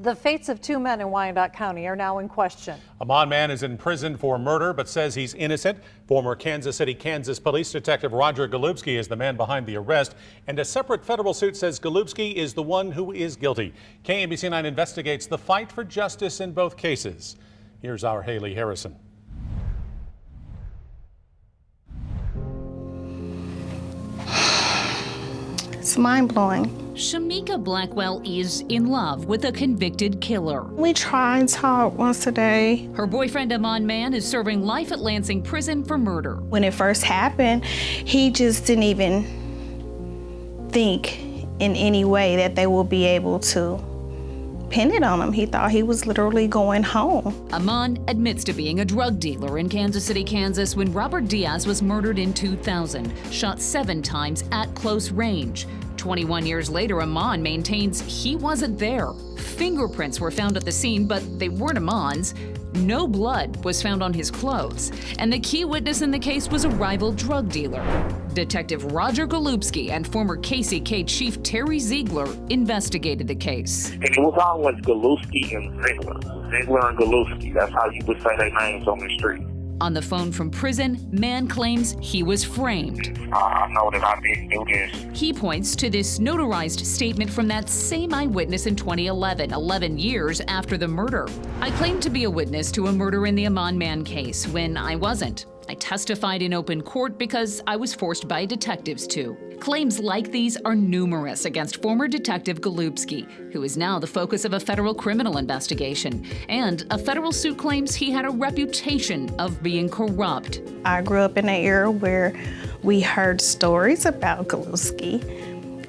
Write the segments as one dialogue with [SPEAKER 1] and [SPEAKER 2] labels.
[SPEAKER 1] The fates of two men in Wyandotte County are now in question.
[SPEAKER 2] A Mon man is in prison for murder but says he's innocent. Former Kansas City, Kansas police detective Roger Golubski is the man behind the arrest, and a separate federal suit says Golubski is the one who is guilty. KMBC 9 investigates the fight for justice in both cases. Here's our Haley Harrison.
[SPEAKER 3] It's mind-blowing.
[SPEAKER 4] Shamika Blackwell is in love with a convicted killer.
[SPEAKER 3] We try and talk once a day.
[SPEAKER 4] Her boyfriend, Amon Man, is serving life at Lansing Prison for murder.
[SPEAKER 3] When it first happened, he just didn't even think in any way that they will be able to pin it on him. He thought he was literally going home.
[SPEAKER 4] Amon admits to being a drug dealer in Kansas City, Kansas when Robert Diaz was murdered in 2000, shot 7 times at close range. 21 years later, Amon maintains he wasn't there. Fingerprints were found at the scene, but they weren't Amon's. No blood was found on his clothes. And the key witness in the case was a rival drug dealer. Detective Roger Golubski and former KCK Chief Terry Ziegler investigated the case.
[SPEAKER 5] And it was always Golubski and Ziegler. Ziegler and Golubski. That's how you would say their names on the street.
[SPEAKER 4] On the phone from prison, Man claims he was framed.
[SPEAKER 5] I know that I didn't do this.
[SPEAKER 4] He points to this notarized statement from that same eyewitness in 2011, 11 years after the murder. I claimed to be a witness to a murder in the Amon Man case when I wasn't. I testified in open court because I was forced by detectives to. Claims like these are numerous against former Detective Golubski, who is now the focus of a federal criminal investigation. And a federal suit claims he had a reputation of being corrupt.
[SPEAKER 3] I grew up in an era where we heard stories about Golubski,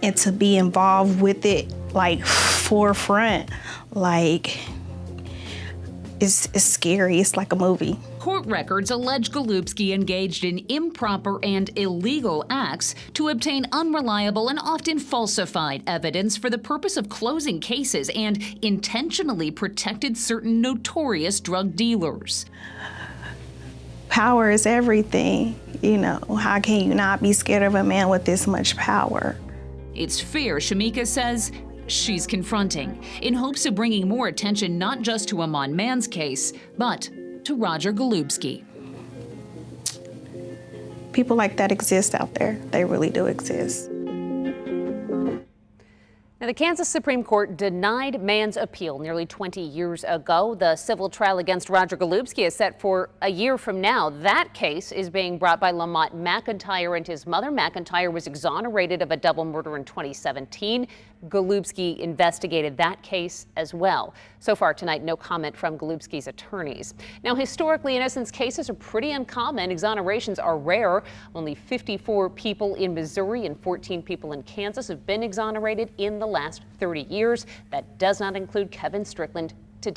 [SPEAKER 3] and to be involved with it like forefront, like it's scary. It's like a movie.
[SPEAKER 4] Court records allege Golubski engaged in improper and illegal acts to obtain unreliable and often falsified evidence for the purpose of closing cases and intentionally protected certain notorious drug dealers.
[SPEAKER 3] Power is everything. You know, how can you not be scared of a man with this much power?
[SPEAKER 4] It's fear, Shamika says, she's confronting, in hopes of bringing more attention not just to Amon Man's case, but to Roger Golubski.
[SPEAKER 3] People like that exist out there. They really do exist.
[SPEAKER 6] Now, the Kansas Supreme Court denied Man's appeal nearly 20 years ago. The civil trial against Roger Golubski is set for a year from now. That case is being brought by Lamont McIntyre and his mother. McIntyre was exonerated of a double murder in 2017. Golubski investigated that case as well. So far tonight, no comment from Golubski's attorneys. Now, historically, innocence cases are pretty uncommon. Exonerations are rare. Only 54 people in Missouri and 14 people in Kansas have been exonerated in the last 30 years. That does not include Kevin Strickland